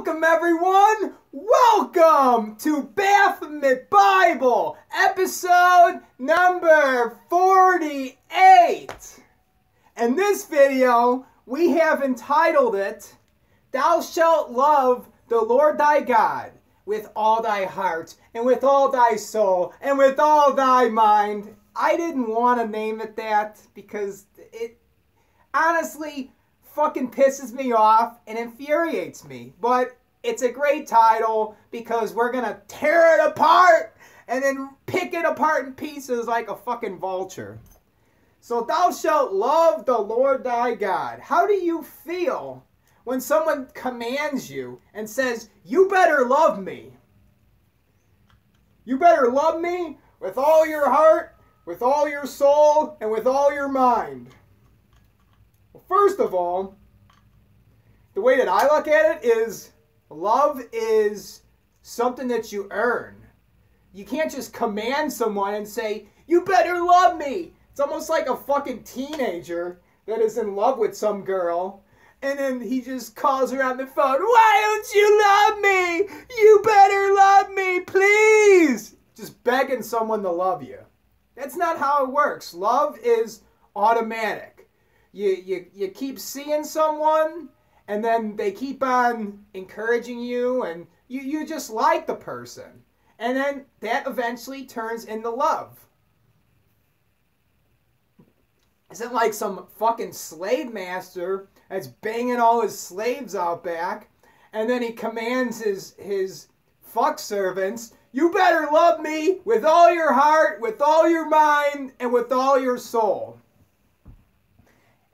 Welcome everyone! Welcome to Baphomet Bible, episode number 48. In this video, we have entitled it, Thou shalt love the Lord thy God with all thy heart, and with all thy soul, and with all thy mind. I didn't want to name it that because it honestly fucking pisses me off and infuriates me. But it's a great title because we're gonna tear it apart and then pick it apart in pieces like a fucking vulture. So thou shalt love the Lord thy God. How do you feel when someone commands you and says, you better love me? You better love me with all your heart, with all your soul, and with all your mind. Well, first of all, the way that I look at it is love is something that you earn. You can't just command someone and say, you better love me. It's almost like a fucking teenager that is in love with some girl, and then he just calls her on the phone, why don't you love me? You better love me, please. Just begging someone to love you. That's not how it works. Love is automatic. You keep seeing someone, and then they keep on encouraging you, and you just like the person. And then that eventually turns into love. Isn't like some fucking slave master that's banging all his slaves out back, and then he commands his fuck servants, you better love me with all your heart, with all your mind, and with all your soul.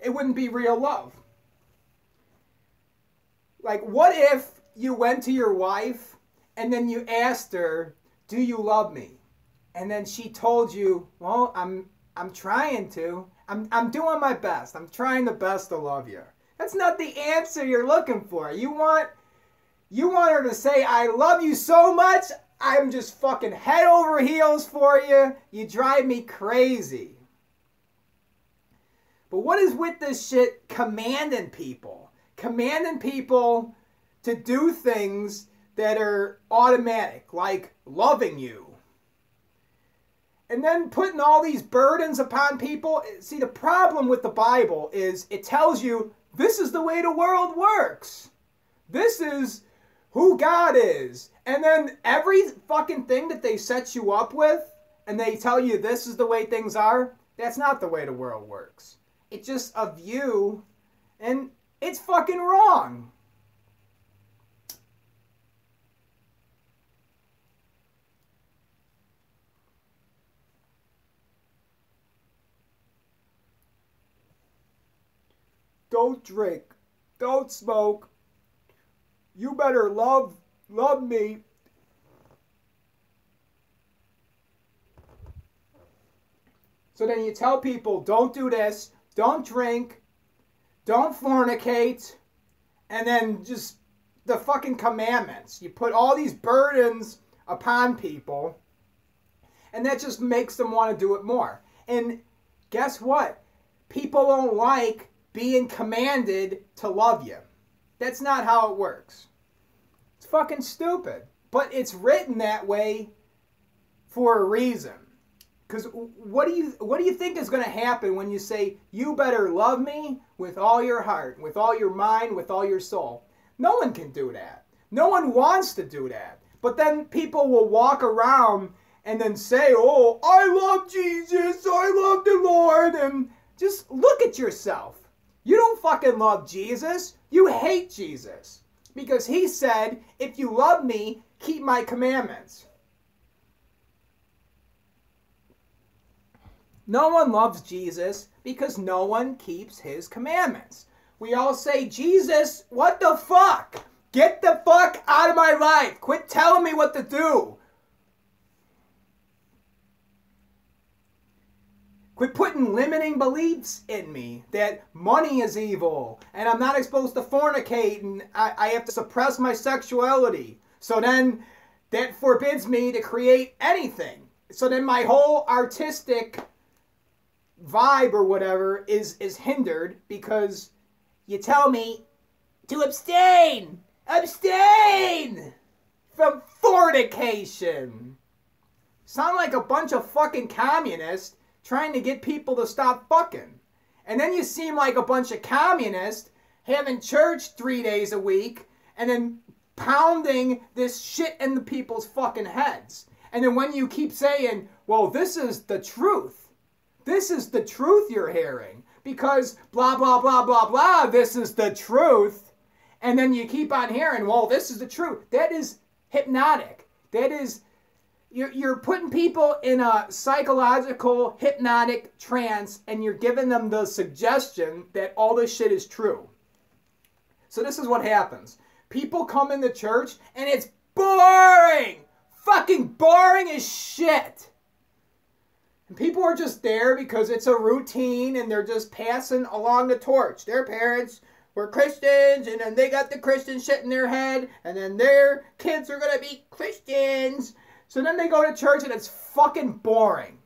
It wouldn't be real love. Like, what if you went to your wife and then you asked her, do you love me? And then she told you, well, I'm trying to. I'm doing my best. I'm trying the best to love you. That's not the answer you're looking for. You want her to say, I love you so much, I'm just fucking head over heels for you. You drive me crazy. But what is with this shit commanding people? Commanding people to do things that are automatic, like loving you. And then putting all these burdens upon people. See, the problem with the Bible is it tells you this is the way the world works. This is who God is. And then every fucking thing that they set you up with and they tell you this is the way things are, that's not the way the world works. It's just a view, and it's fucking wrong. Don't drink. Don't smoke. You better love me. So then you tell people, don't do this, don't drink, don't fornicate, and then just the fucking commandments. You put all these burdens upon people, and that just makes them want to do it more. And guess what? People don't like being commanded to love you. That's not how it works. It's fucking stupid. But it's written that way for a reason. Because what do you think is going to happen when you say, you better love me with all your heart, with all your mind, with all your soul? No one can do that. No one wants to do that. But then people will walk around and then say, oh, I love Jesus, I love the Lord, and just look at yourself. You don't fucking love Jesus. You hate Jesus. Because he said, if you love me, keep my commandments. No one loves Jesus because no one keeps his commandments. We all say, Jesus, what the fuck? Get the fuck out of my life. Quit telling me what to do. Quit putting limiting beliefs in me that money is evil and I'm not supposed to fornicate and I have to suppress my sexuality. So then that forbids me to create anything. So then my whole artistic vibe or whatever is hindered because you tell me to abstain. Abstain from fornication. Sound like a bunch of fucking communists trying to get people to stop fucking. And then you seem like a bunch of communists having church 3 days a week and then pounding this shit in the people's fucking heads. And then when you keep saying, well, this is the truth. This is the truth you're hearing. Because blah, blah, blah, blah, blah, this is the truth. And then you keep on hearing, well, this is the truth. That is hypnotic. That is, you're putting people in a psychological hypnotic trance and you're giving them the suggestion that all this shit is true. So this is what happens. People come into church and it's boring. Fucking boring as shit. And people are just there because it's a routine and they're just passing along the torch. Their parents were Christians and then they got the Christian shit in their head and then their kids are going to be Christians. So then they go to church and it's fucking boring.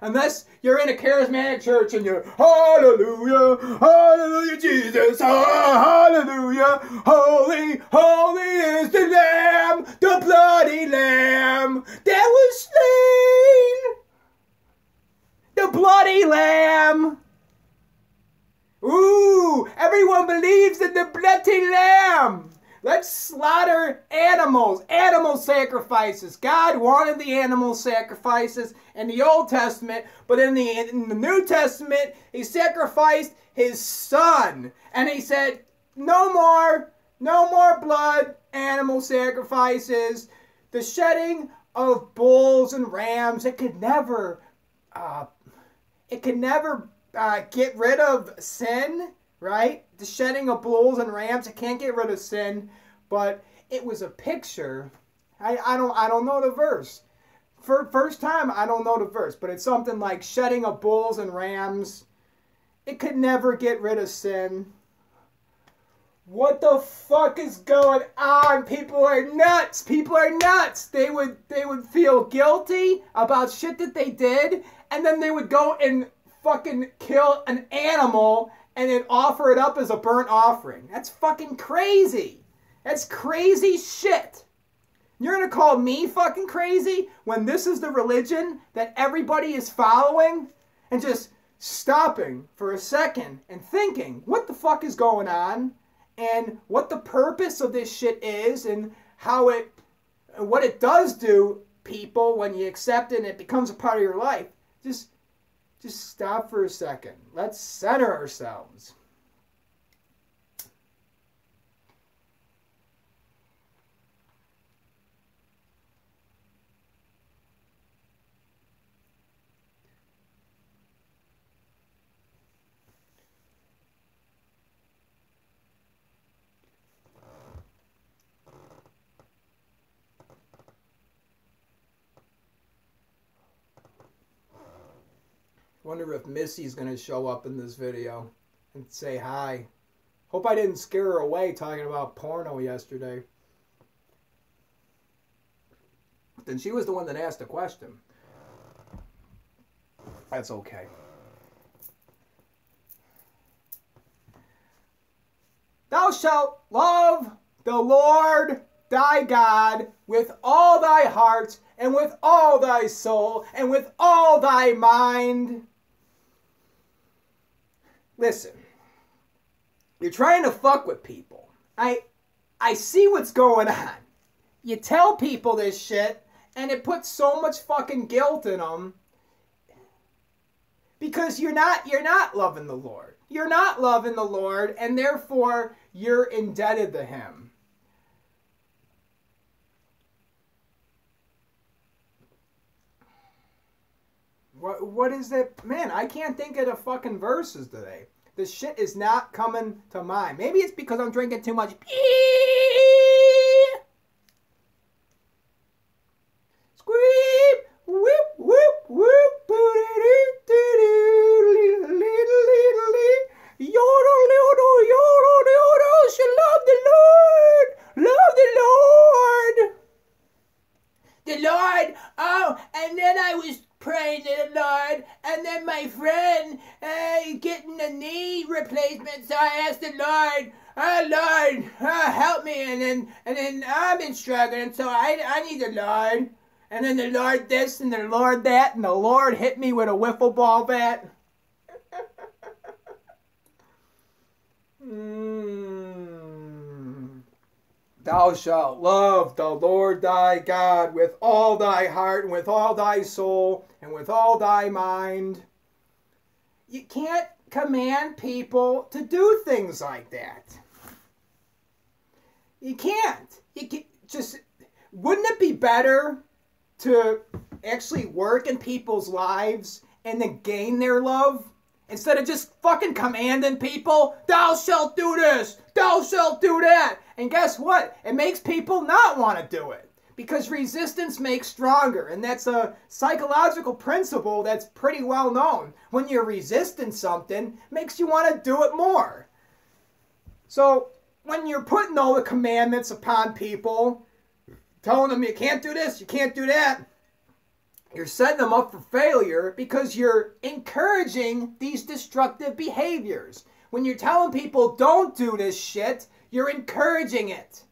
Unless you're in a charismatic church and you're, hallelujah, hallelujah, Jesus, hallelujah, holy, holy is the Lamb, the bloody Lamb that was slain. The bloody Lamb. Ooh, everyone believes in the bloody Lamb. Let's slaughter animals, animal sacrifices. God wanted the animal sacrifices in the Old Testament, but in the New Testament, he sacrificed his son. And he said, no more blood, animal sacrifices. The shedding of bulls and rams, it could never get rid of sin. Right? The shedding of bulls and rams, it can't get rid of sin, but it was a picture. I don't know the verse. For first time, I don't know the verse, but it's something like shedding of bulls and rams. It could never get rid of sin. What the fuck is going on? People are nuts. People are nuts. They would feel guilty about shit that they did, and then they would go and fucking kill an animal and then offer it up as a burnt offering. That's fucking crazy. That's crazy shit. You're going to call me fucking crazy when this is the religion that everybody is following? And just stopping for a second and thinking, what the fuck is going on? And what the purpose of this shit is and what it does to people when you accept it and it becomes a part of your life. Just stop for a second. Let's center ourselves. Wonder if Missy's going to show up in this video and say hi. Hope I didn't scare her away talking about porno yesterday. Then she was the one that asked the question. That's okay. Thou shalt love the Lord thy God with all thy heart and with all thy soul and with all thy mind. Listen, you're trying to fuck with people. I see what's going on. You tell people this shit, and it puts so much fucking guilt in them because you're not loving the Lord. You're not loving the Lord, and therefore you're indebted to Him. What is that? Man, I can't think of the fucking verses today. This shit is not coming to mind. Maybe it's because I'm drinking too much. Squeep, whoop, whoop, whoop, she love the Lord, love the Lord. The Lord, oh, and then I was praying to the Lord, and then my friend getting a knee replacement. And so I asked the Lord, oh Lord, help me. And then I've been struggling, so I need the Lord. And then the Lord this and the Lord that, and the Lord hit me with a wiffle ball bat. Thou shalt love the Lord thy God with all thy heart and with all thy soul and with all thy mind. You can't command people to do things like that. You can't. Wouldn't it be better to actually work in people's lives and then gain their love? Instead of just fucking commanding people, thou shalt do this, thou shalt do that. And guess what? It makes people not want to do it. Because resistance makes stronger. And that's a psychological principle that's pretty well known. When you're resisting something, it makes you want to do it more. So when you're putting all the commandments upon people, telling them you can't do this, you can't do that, you're setting them up for failure because you're encouraging these destructive behaviors. When you're telling people don't do this shit, you're encouraging it.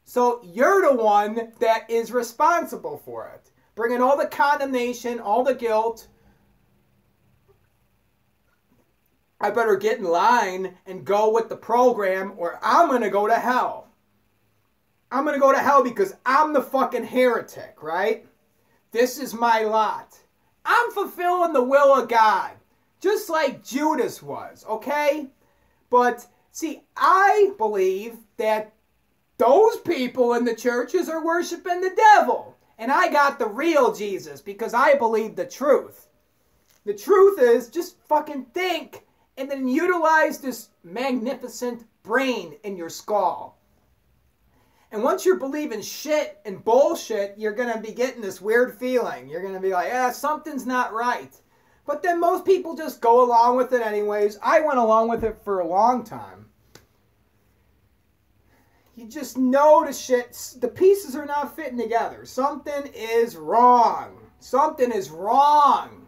So you're the one that is responsible for it. Bringing all the condemnation, all the guilt. I better get in line and go with the program or I'm going to go to hell. I'm going to go to hell because I'm the fucking heretic, right? This is my lot. I'm fulfilling the will of God, just like Judas was, okay? But, see, I believe that those people in the churches are worshiping the devil. And I got the real Jesus because I believe the truth. The truth is, just fucking think and then utilize this magnificent brain in your skull. And once you're believing shit and bullshit, you're going to be getting this weird feeling. You're going to be like, something's not right. But then most people just go along with it anyways. I went along with it for a long time. You just know the pieces are not fitting together. Something is wrong. Something is wrong.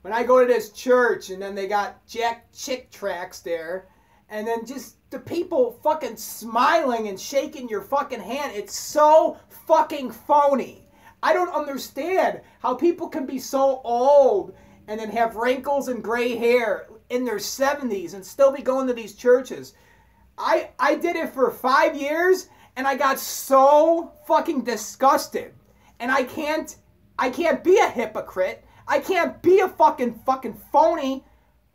When I go to this church and then they got Jack Chick tracks there, and then just the people fucking smiling and shaking your fucking hand. It's so fucking phony. I don't understand how people can be so old and then have wrinkles and gray hair in their 70s and still be going to these churches. I did it for 5 years and I got so fucking disgusted. And I can't be a hypocrite. I can't be a fucking phony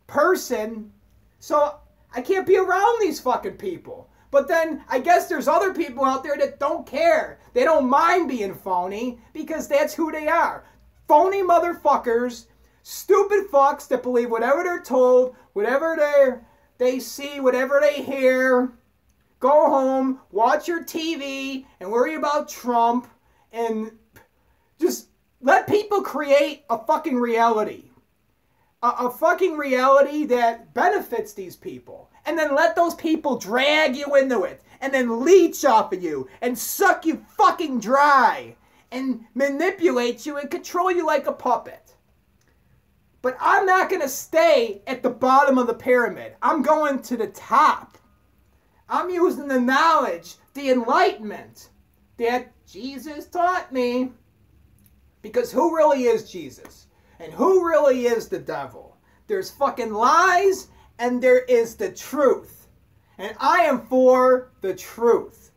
person. So I can't be around these fucking people. But then I guess there's other people out there that don't care. They don't mind being phony because that's who they are. Phony motherfuckers, stupid fucks that believe whatever they're told, whatever they see, whatever they hear. Go home, watch your TV, and worry about Trump, and just let people create a fucking reality. A fucking reality that benefits these people. And then let those people drag you into it. And then leech off of you. And suck you fucking dry. And manipulate you and control you like a puppet. But I'm not going to stay at the bottom of the pyramid. I'm going to the top. I'm using the knowledge, the enlightenment that Jesus taught me. Because who really is Jesus? And who really is the devil? There's fucking lies and there is the truth. And I am for the truth.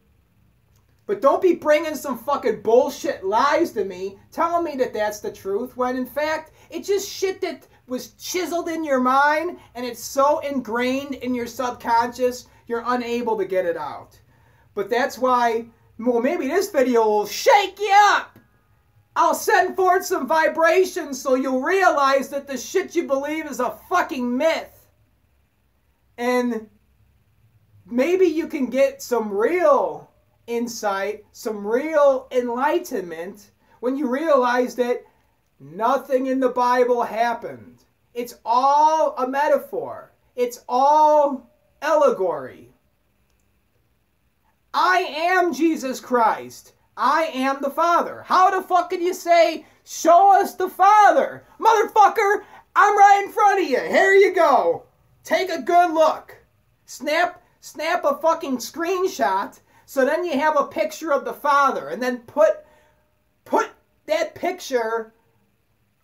But don't be bringing some fucking bullshit lies to me, telling me that that's the truth, when in fact, it's just shit that was chiseled in your mind and it's so ingrained in your subconscious, you're unable to get it out. But that's why, well, maybe this video will shake you up. I'll send forth some vibrations so you'll realize that the shit you believe is a fucking myth. And maybe you can get some real insight, some real enlightenment when you realize that nothing in the Bible happened. It's all a metaphor. It's all allegory. I am Jesus Christ. I am the Father. How the fuck can you say, show us the Father? Motherfucker, I'm right in front of you. Here you go. Take a good look. Snap a fucking screenshot so then you have a picture of the Father, and then put that picture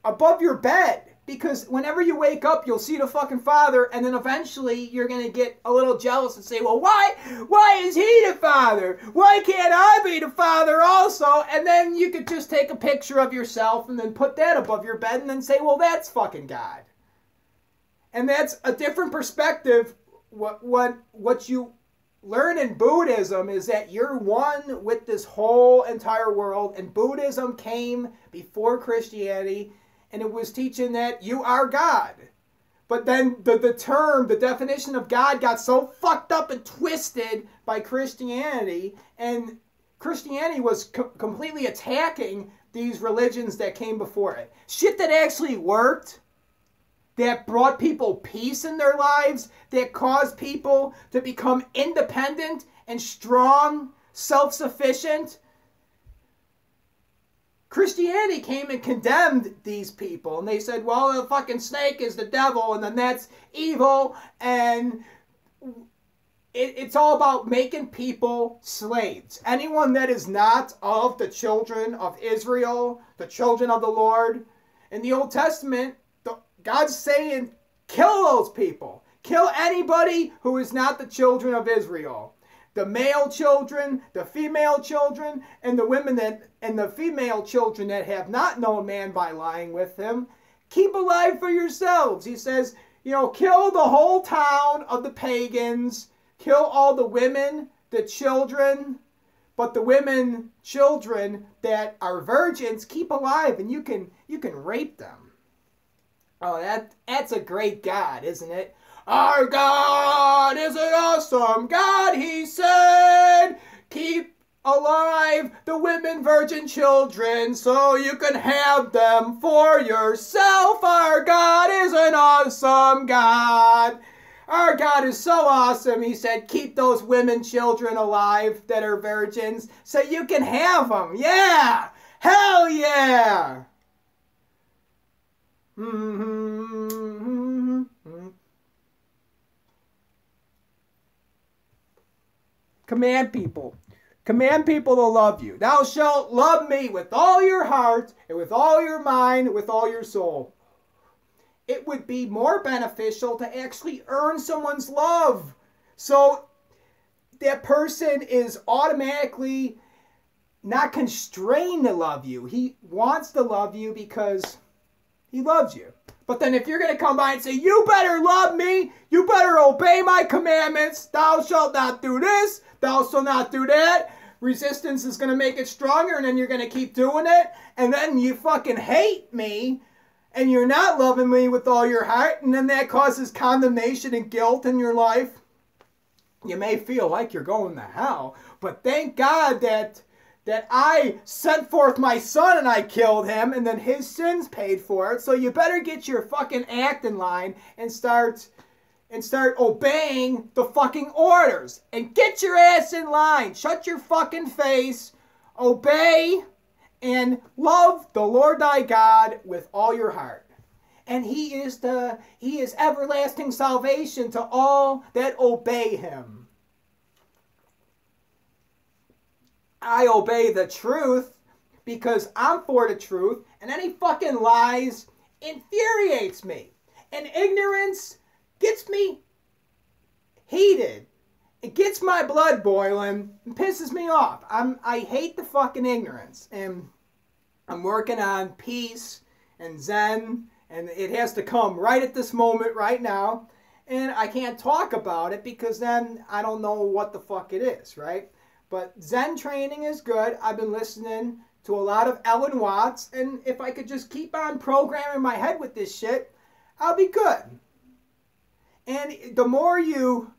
above your bed, because whenever you wake up you'll see the fucking Father, and then eventually you're going to get a little jealous and say, well, why is he the Father? Why can't I be the Father also? And then you could just take a picture of yourself and then put that above your bed and then say, well, that's fucking God. And that's a different perspective. What you learn in Buddhism is that you're one with this whole entire world, and Buddhism came before Christianity, and it was teaching that you are God. But then the definition of God got so fucked up and twisted by Christianity, and Christianity was completely attacking these religions that came before it. Shit that actually worked, that brought people peace in their lives, that caused people to become independent and strong, self-sufficient. Christianity came and condemned these people, and they said, well, the fucking snake is the devil, and then that's evil, and it's all about making people slaves. Anyone that is not of the children of Israel, the children of the Lord, in the Old Testament, God's saying, kill those people. Kill anybody who is not the children of Israel. The male children, the female children, and the women and the female children that have not known man by lying with him, keep alive for yourselves. He says, kill the whole town of the pagans, kill all the women, the children, but the women, children that are virgins, keep alive, and you can rape them. Oh, that's a great God, isn't it? Our God is an awesome God, he said. Keep alive the women, virgin children, so you can have them for yourself. Our God is an awesome God. Our God is so awesome, he said, keep those women, children alive that are virgins, so you can have them. Yeah! Hell yeah! Command people. Command people to love you. Thou shalt love me with all your heart, and with all your mind, and with all your soul. It would be more beneficial to actually earn someone's love, so that person is automatically not constrained to love you. He wants to love you because he loves you. But then if you're going to come by and say, you better love me, you better obey my commandments, thou shalt not do this, thou shalt not do that, resistance is going to make it stronger, and then you're going to keep doing it, and then you fucking hate me, and you're not loving me with all your heart, and then that causes condemnation and guilt in your life. You may feel like you're going to hell, but thank God that I sent forth my son and I killed him, and then his sins paid for it. So you better get your fucking act in line and start obeying the fucking orders. And get your ass in line. Shut your fucking face. Obey and love the Lord thy God with all your heart. And he is everlasting salvation to all that obey him. I obey the truth because I'm for the truth, and any fucking lies infuriates me. And ignorance gets me heated. It gets my blood boiling and pisses me off. I hate the fucking ignorance. And I'm working on peace and Zen, and it has to come right at this moment, right now. And I can't talk about it because then I don't know what the fuck it is, right? But Zen training is good. I've been listening to a lot of Ellen Watts, and if I could just keep on programming my head with this shit, I'll be good. And the more you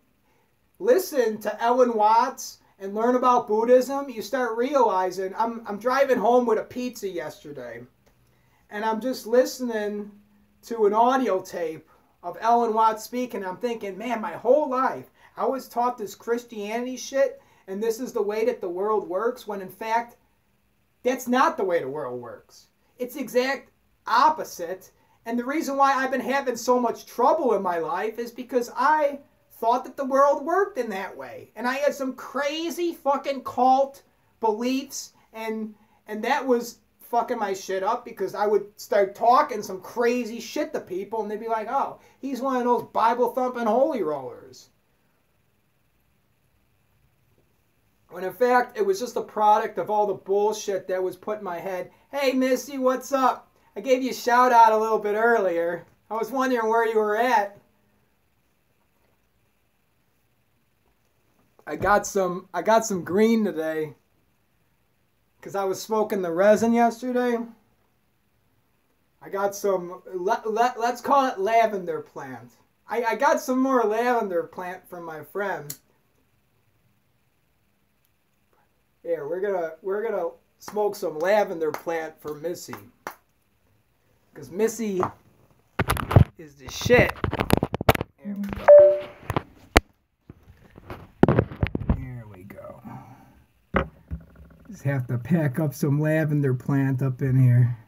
listen to Ellen Watts and learn about Buddhism, you start realizing, I'm driving home with a pizza yesterday, and I'm just listening to an audio tape of Ellen Watts speaking. I'm thinking, man, my whole life I was taught this Christianity shit, and this is the way that the world works, when in fact, that's not the way the world works. It's exact opposite, And the reason why I've been having so much trouble in my life is because I thought that the world worked in that way. And I had some crazy fucking cult beliefs, and that was fucking my shit up, because I would start talking some crazy shit to people and they'd be like, oh, he's one of those Bible thumping holy rollers. When in fact, it was just a product of all the bullshit that was put in my head. Hey, Missy, what's up? I gave you a shout out a little bit earlier. I was wondering where you were at. I got some green today because I was smoking the resin yesterday. I got some, let's call it lavender plant. I got some more lavender plant from my friend. Here, we're gonna smoke some lavender plant for Missy, because Missy is the shit. Here we go. Here we go. Just have to pack up some lavender plant up in here.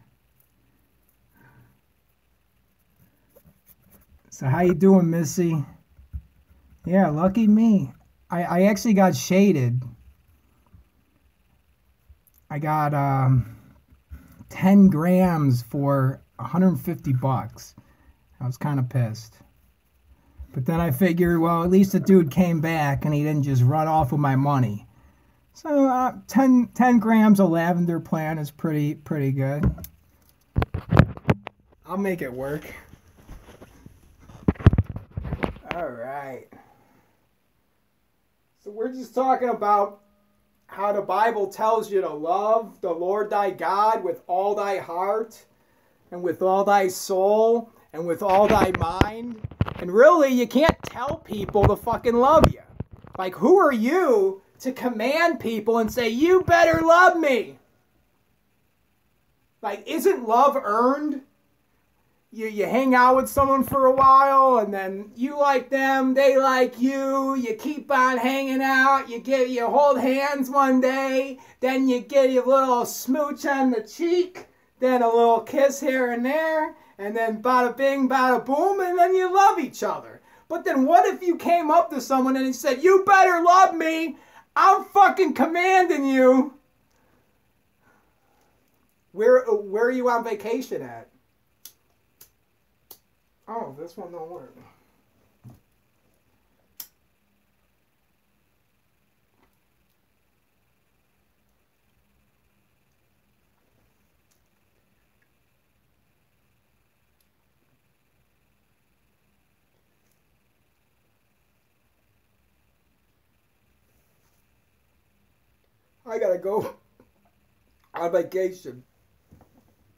So how you doing, Missy? Yeah, lucky me. I actually got shaded. I got 10 grams for $150. I was kind of pissed. But then I figured, well, at least the dude came back and he didn't just run off with my money. So 10 grams of lavender plant is pretty good. I'll make it work. All right. So we're just talking about how the Bible tells you to love the Lord thy God with all thy heart and with all thy soul and with all thy mind. And really, you can't tell people to fucking love you. Like, who are you to command people and say, you better love me? Like, isn't love earned? You hang out with someone for a while, and then you like them, they like you, you keep on hanging out, you hold hands one day, then you get a little smooch on the cheek, then a little kiss here and there, and then bada bing, bada boom, and then you love each other. But then what if you came up to someone and he said, you better love me, I'm fucking commanding you. Where are you on vacation at? Oh, this one don't work. I gotta go on vacation.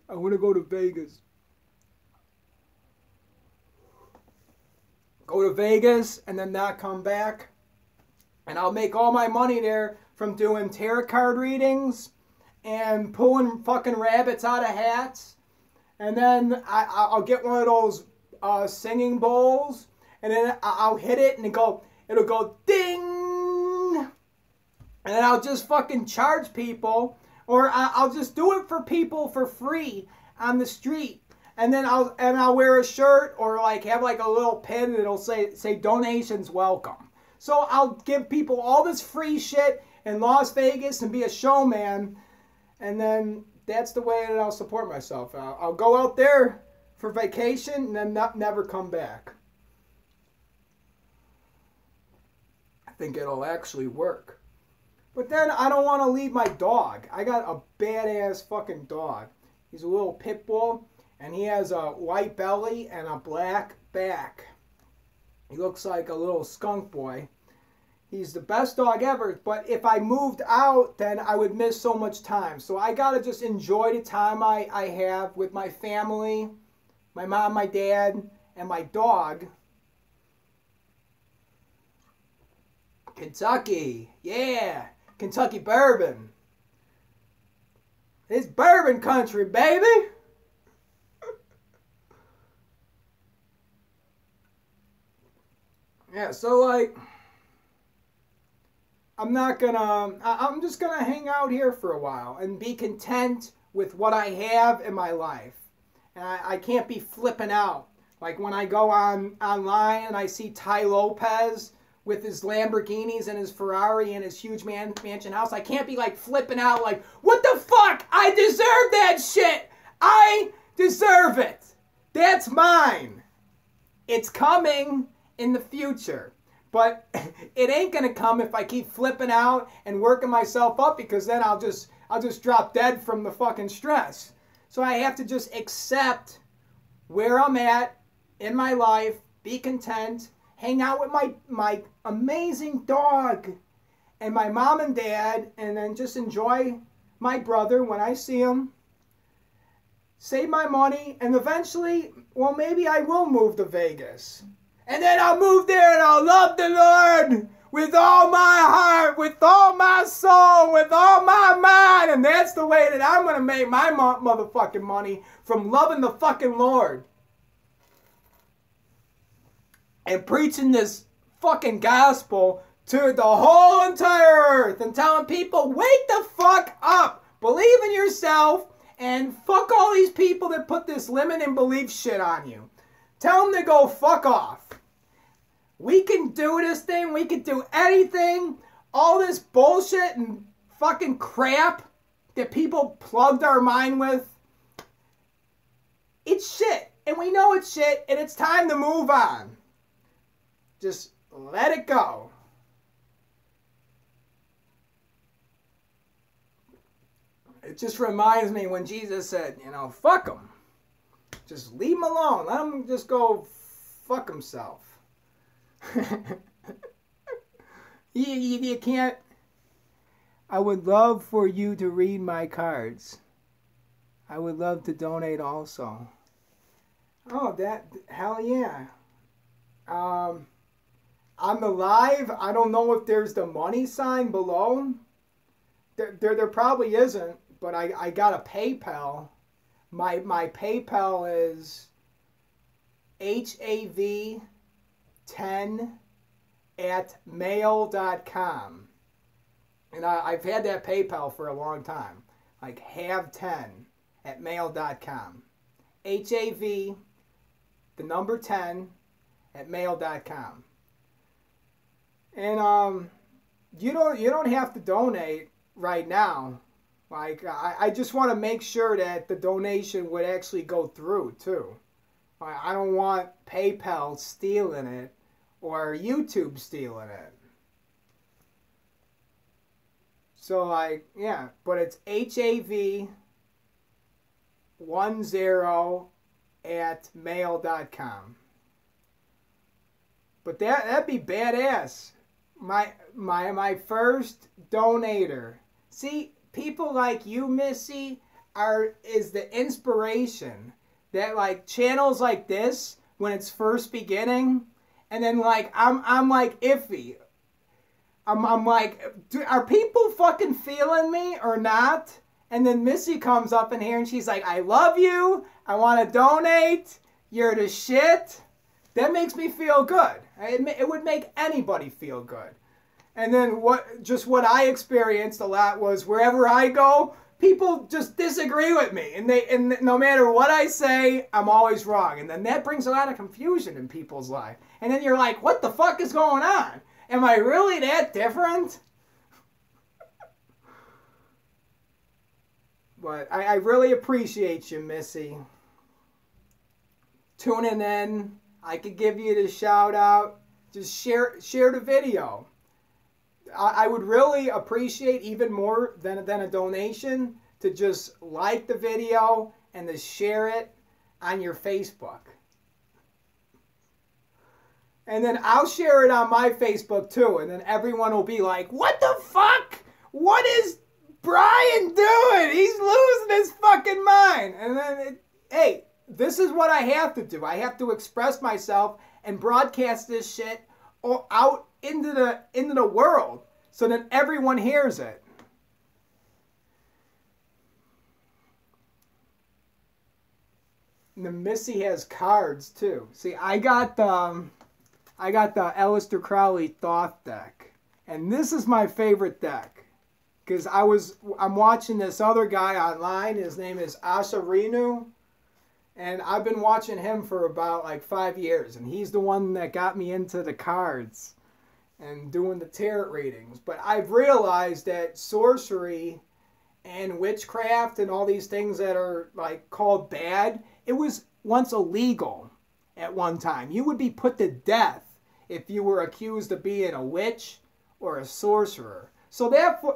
I want to go to Vegas. Go to Vegas and then not come back. And I'll make all my money there from doing tarot card readings and pulling fucking rabbits out of hats. And then I'll get one of those singing bowls, and then I'll hit it and it'll go ding. And then I'll just fucking charge people, or I'll just do it for people for free on the street. And then I'll wear a shirt, or like have like a little pin and it'll say donations welcome. So I'll give people all this free shit in Las Vegas and be a showman, and then that's the way that I'll support myself. I'll go out there for vacation and then never come back. I think it'll actually work. But then I don't want to leave my dog. I got a badass fucking dog. He's a little pit bull. And he has a white belly and a black back. He looks like a little skunk boy. He's the best dog ever, but if I moved out, then I would miss so much time. So I gotta just enjoy the time I have with my family, my mom, my dad, and my dog. Kentucky, yeah, Kentucky bourbon. It's bourbon country, baby. Yeah, so like, I'm just gonna hang out here for a while and be content with what I have in my life. And I can't be flipping out. Like when I go online and I see Ty Lopez with his Lamborghinis and his Ferrari and his huge mansion house, I can't be like flipping out like, what the fuck? I deserve that shit. I deserve it. That's mine. It's coming in the future. But it ain't gonna come if I keep flipping out and working myself up, because then I'll just drop dead from the fucking stress. So I have to just accept where I'm at in my life, be content, hang out with my amazing dog and my mom and dad, and then just enjoy my brother when I see him. Save my money, and eventually, well, maybe I will move to Vegas. And then I'll move there and I'll love the Lord with all my heart, with all my soul, with all my mind. And that's the way that I'm going to make my motherfucking money, from loving the fucking Lord. And preaching this fucking gospel to the whole entire earth and telling people, wake the fuck up. Believe in yourself and fuck all these people that put this limiting belief shit on you. Tell them to go fuck off. We can do this thing. We can do anything. All this bullshit and fucking crap that people plugged our mind with, it's shit. And we know it's shit, and it's time to move on. Just let it go. It just reminds me when Jesus said, you know, fuck them. Just leave him alone. Let him just go fuck himself. You can't. I would love for you to read my cards. I would love to donate also. Oh, hell yeah. On the live, I don't know if there's the money sign below. There probably isn't, but I got a PayPal. My PayPal is hav10@mail.com. And I've had that PayPal for a long time. Like hav10@mail.com. HAV, the number 10@mail.com. And you don't have to donate right now. Like I just want to make sure that the donation would actually go through too. I don't want PayPal stealing it or YouTube stealing it. So like, yeah, but it's HAV10@mail.com. But that'd be badass. My first donator. See, people like you, Missy, is the inspiration. That like channels like this, when it's first beginning, and then like I'm like iffy. I'm like, are people fucking feeling me or not? And then Missy comes up in here and she's like, I love you. I want to donate. You're the shit. That makes me feel good. It would make anybody feel good. And then what I experienced a lot was wherever I go, people just disagree with me. And no matter what I say, I'm always wrong. And then that brings a lot of confusion in people's life. And then you're like, what the fuck is going on? Am I really that different? But I really appreciate you, Missy. Tuning in. I could give you the shout out. Just share the video. I would really appreciate, even more than a donation, to just like the video and to share it on your Facebook. And then I'll share it on my Facebook too. And then everyone will be like, what the fuck? What is Brian doing? He's losing his fucking mind. And then, hey, this is what I have to do. I have to express myself and broadcast this shit out into the world so that everyone hears it. And the Missy has cards too. See, I got the Aleister Crowley Thoth deck, and this is my favorite deck because I'm watching this other guy online. His name is Asa Renu, And I've been watching him for about like 5 years, and he's the one that got me into the cards and doing the tarot readings. But I've realized that sorcery and witchcraft and all these things that are like called bad, it was once illegal at one time. You would be put to death if you were accused of being a witch or a sorcerer. So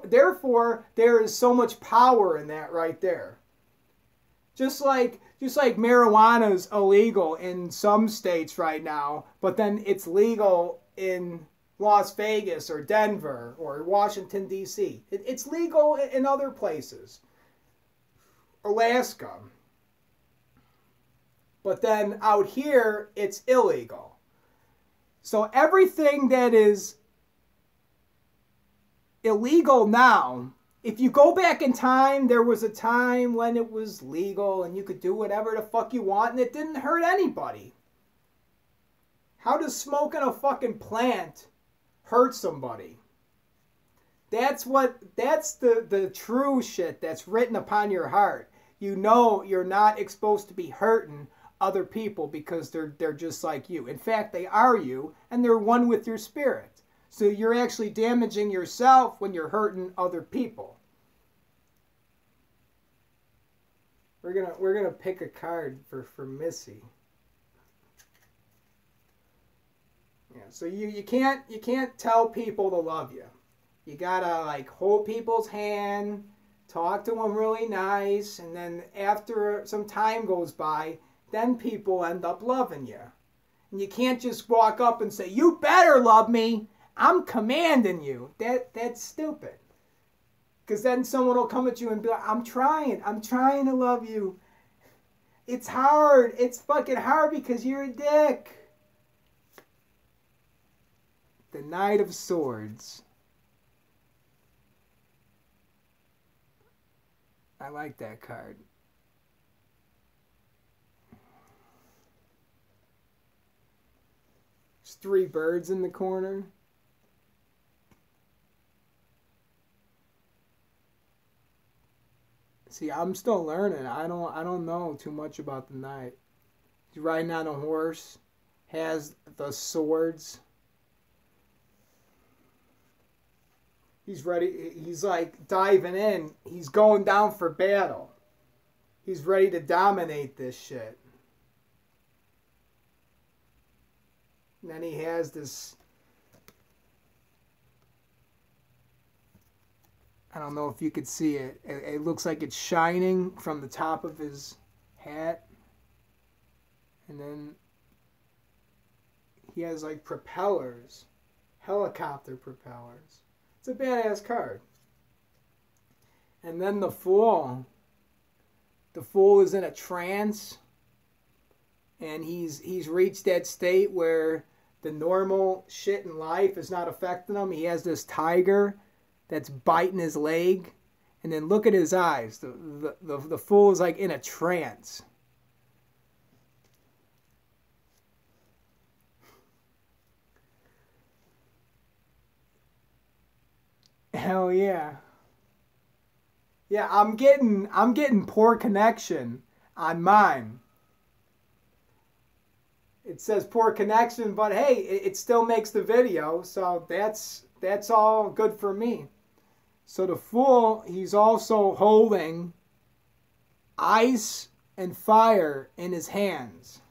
therefore, there is so much power in that right there. Just like marijuana is illegal in some states right now, but then it's legal in Las Vegas or Denver or Washington, D.C. It's legal in other places. Alaska. But then out here, it's illegal. So everything that is illegal now, if you go back in time, there was a time when it was legal and you could do whatever the fuck you want and it didn't hurt anybody. How does smoking a fucking plant hurt somebody? That's the true shit that's written upon your heart. You know you're not exposed to be hurting other people because they're just like you. In fact, they are you and they're one with your spirit. So you're actually damaging yourself when you're hurting other people. We're gonna pick a card for Missy. Yeah, so you can't tell people to love you. You gotta like hold people's hand, talk to them really nice, and then after some time goes by, then people end up loving you. And you can't just walk up and say, "You better love me. I'm commanding you." That's stupid. Because then someone will come at you and be like, I'm trying to love you. It's hard. It's fucking hard because you're a dick. The Knight of Swords. I like that card. There's 3 birds in the corner. See, I'm still learning. I don't know too much about the knight. He's riding on a horse, has the swords. He's ready. He's like diving in. He's going down for battle. He's ready to dominate this shit. And then he has this, I don't know if you could see it. It looks like it's shining from the top of his hat. And then he has like propellers, helicopter propellers. It's a badass card. And then the Fool. The Fool is in a trance. And he's reached that state where the normal shit in life is not affecting him. He has this tiger that's biting his leg, and then look at his eyes. The Fool is like in a trance. Hell yeah. Yeah, I'm getting poor connection on mine. It says poor connection, but hey, it still makes the video, so that's all good for me. So the Fool, he's also holding ice and fire in his hands.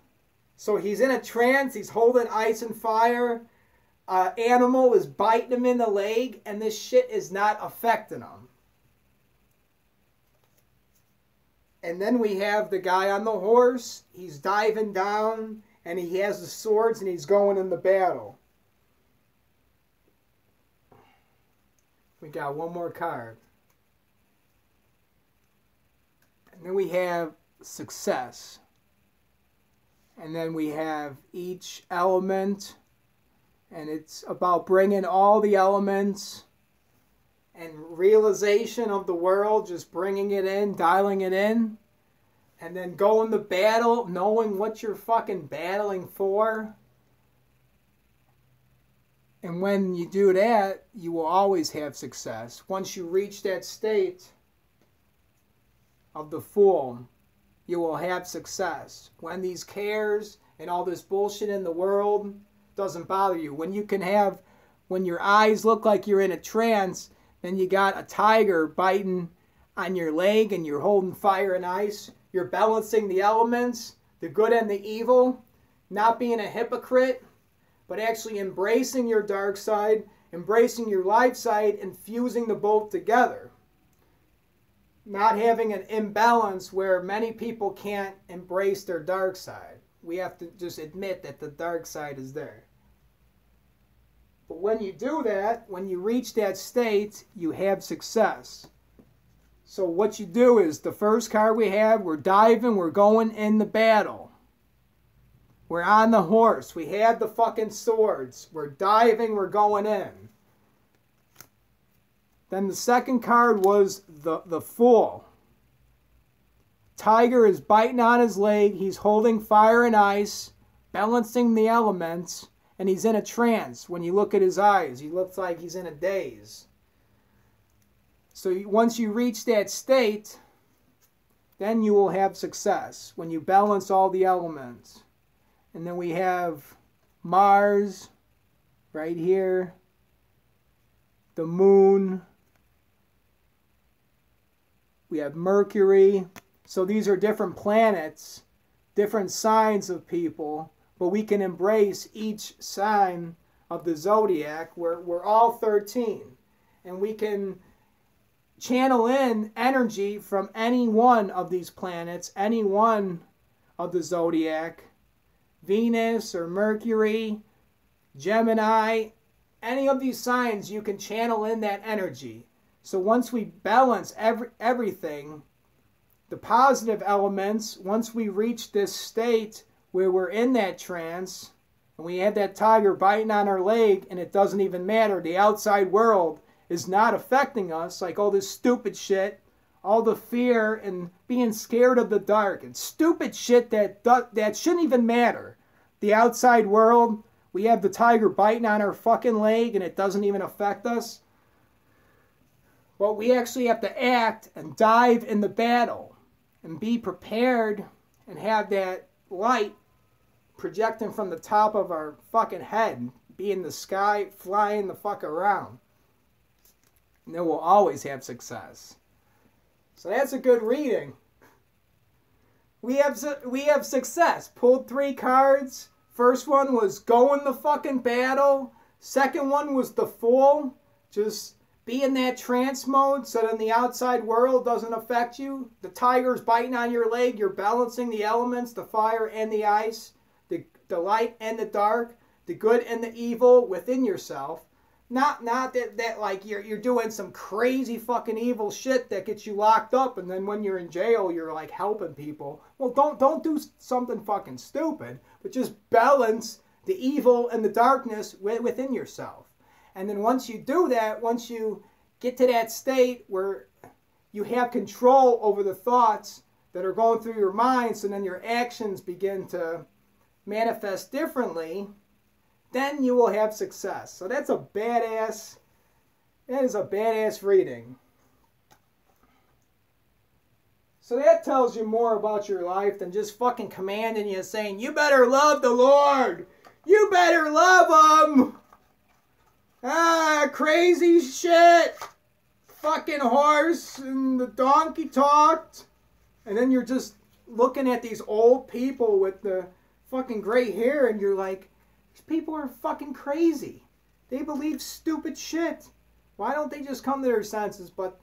So he's in a trance, he's holding ice and fire. Animal is biting him in the leg, and this shit is not affecting him. And then we have the guy on the horse. He's diving down, and he has the swords, and he's going in the battle. We got one more card. And then we have success. And then we have each element. And it's about bringing all the elements and realization of the world, just bringing it in, dialing it in. And then going to battle, knowing what you're fucking battling for. And when you do that, you will always have success. Once you reach that state of the Fool, you will have success. When these cares and all this bullshit in the world doesn't bother you. When your eyes look like you're in a trance, then you got a tiger biting on your leg and you're holding fire and ice. You're balancing the elements, the good and the evil, not being a hypocrite, but actually embracing your dark side, embracing your light side, and fusing the both together. Not having an imbalance where many people can't embrace their dark side. We have to just admit that the dark side is there. But when you do that, when you reach that state, you have success. So what you do is, the first card we have, we're diving, we're going in the battle. We're on the horse. We have the fucking swords. We're diving, we're going in. Then the second card was the Fool. Tiger is biting on his leg. He's holding fire and ice, balancing the elements, and he's in a trance. When you look at his eyes, he looks like he's in a daze. So once you reach that state, then you will have success, when you balance all the elements. And then we have Mars right here, the moon, we have Mercury. So these are different planets, different signs of people, but we can embrace each sign of the zodiac. We're all 13, and we can channel in energy from any one of these planets, any one of the zodiac, Venus or Mercury, Gemini, any of these signs, you can channel in that energy. So once we balance everything, the positive elements, once we reach this state where we're in that trance, and we have that tiger biting on our leg, and it doesn't even matter, the outside world is not affecting us, like all this stupid shit, all the fear and being scared of the dark, and stupid shit that shouldn't even matter. The outside world, we have the tiger biting on our fucking leg, and it doesn't even affect us. But we actually have to act and dive in the battle and be prepared and have that light projecting from the top of our fucking head, be in the sky, flying the fuck around. And then we'll always have success. So that's a good reading. We have success. Pulled 3 cards. First one was go in the fucking battle. Second one was the Fool. Just be in that trance mode so then the outside world doesn't affect you. The tiger's biting on your leg. You're balancing the elements, the fire and the ice, the light and the dark, the good and the evil within yourself. Not that like you're doing some crazy fucking evil shit that gets you locked up, and then when you're in jail you're like helping people. Well, don't do something fucking stupid, but just balance the evil and the darkness within yourself. And then once you do that, once you get to that state where you have control over the thoughts that are going through your mind, so then your actions begin to manifest differently, then you will have success. So that is a badass reading. So that tells you more about your life than just fucking commanding you, saying, you better love the Lord. You better love Him. Crazy shit. Fucking horse and the donkey talked. And then you're just looking at these old people with the fucking gray hair, and you're like, these people are fucking crazy. They believe stupid shit. Why don't they just come to their senses? But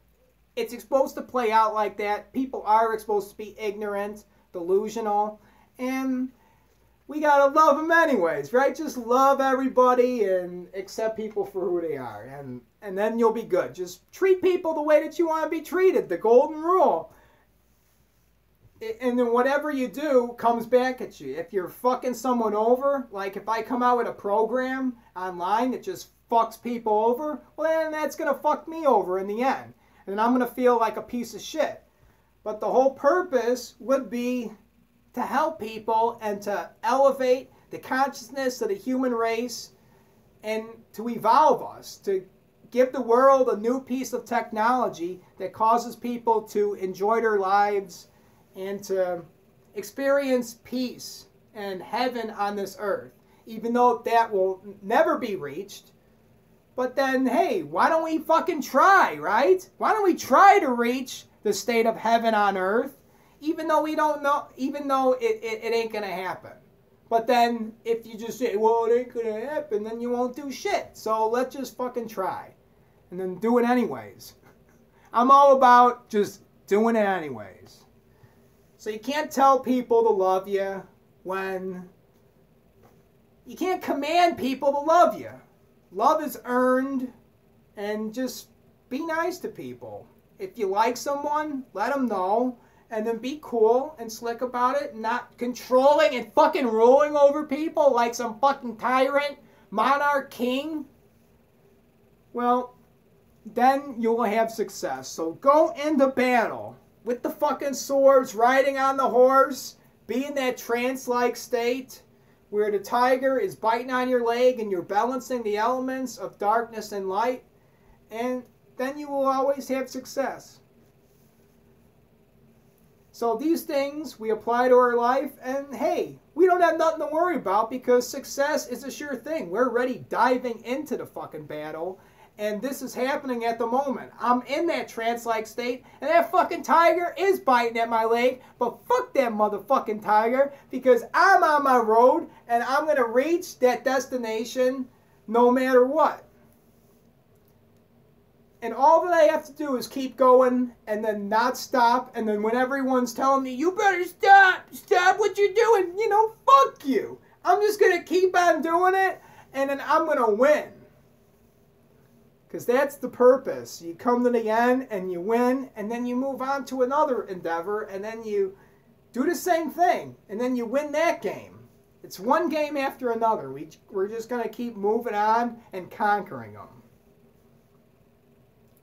it's supposed to play out like that. People are supposed to be ignorant, delusional, and we gotta love them anyways, right? Just love everybody and accept people for who they are, and then you'll be good. Just treat people the way that you want to be treated, the golden rule. And then whatever you do comes back at you. If you're fucking someone over, like if I come out with a program online that just fucks people over, well then that's gonna fuck me over in the end. And then I'm gonna feel like a piece of shit. But the whole purpose would be to help people and to elevate the consciousness of the human race and to evolve us, to give the world a new piece of technology that causes people to enjoy their lives and to experience peace and heaven on this earth, even though that will never be reached. But then, hey, why don't we fucking try, right? Why don't we try to reach the state of heaven on earth, even though we don't know, even though it ain't gonna happen. But then, if you just say, well, it ain't gonna happen, then you won't do shit. So let's just fucking try. And then do it anyways. I'm all about just doing it anyways. So you can't tell people to love you when... You can't command people to love you. Love is earned, and just be nice to people. If you like someone, let them know, and then be cool and slick about it, not controlling and fucking ruling over people like some fucking tyrant, monarch, king. Well, then you'll have success. So go into battle with the fucking swords, riding on the horse, be in that trance-like state where the tiger is biting on your leg and you're balancing the elements of darkness and light, and then you will always have success. So these things we apply to our life, and hey, we don't have nothing to worry about because success is a sure thing. We're already diving into the fucking battle, and this is happening at the moment. I'm in that trance-like state, and that fucking tiger is biting at my leg, but fuck that motherfucking tiger, because I'm on my road, and I'm going to reach that destination no matter what. And all that I have to do is keep going, and then not stop, and then when everyone's telling me, you better stop what you're doing, you know, fuck you. I'm just going to keep on doing it, and then I'm going to win. Because that's the purpose. You come to the end and you win, and then you move on to another endeavor, and then you do the same thing, and then you win that game. It's one game after another. We're just going to keep moving on and conquering them.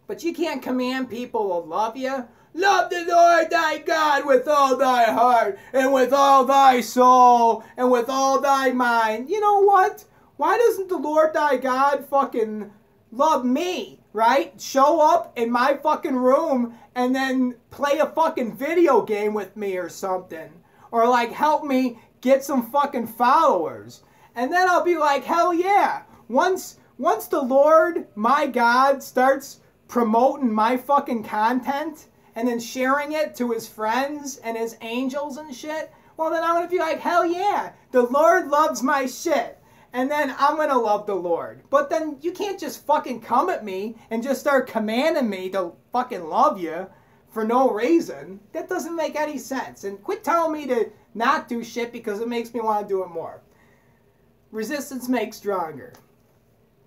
But you can't command people to love you. Love the Lord thy God with all thy heart, and with all thy soul, and with all thy mind. You know what? Why doesn't the Lord thy God fucking love me, right? Show up in my fucking room and then play a fucking video game with me or something. Or like help me get some fucking followers. And then I'll be like, hell yeah. Once the Lord, my God, starts promoting my fucking content and then sharing it to his friends and his angels and shit, well then I'm going to be like, hell yeah. The Lord loves my shit. And then I'm going to love the Lord. But then you can't just fucking come at me and just start commanding me to fucking love you for no reason. That doesn't make any sense. And quit telling me to not do shit because it makes me want to do it more. Resistance makes stronger.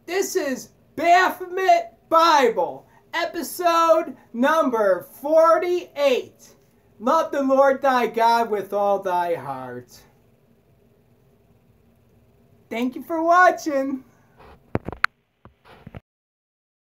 This is Baphomet Bible, episode number 48. Love the Lord thy God with all thy heart. Thank you for watching.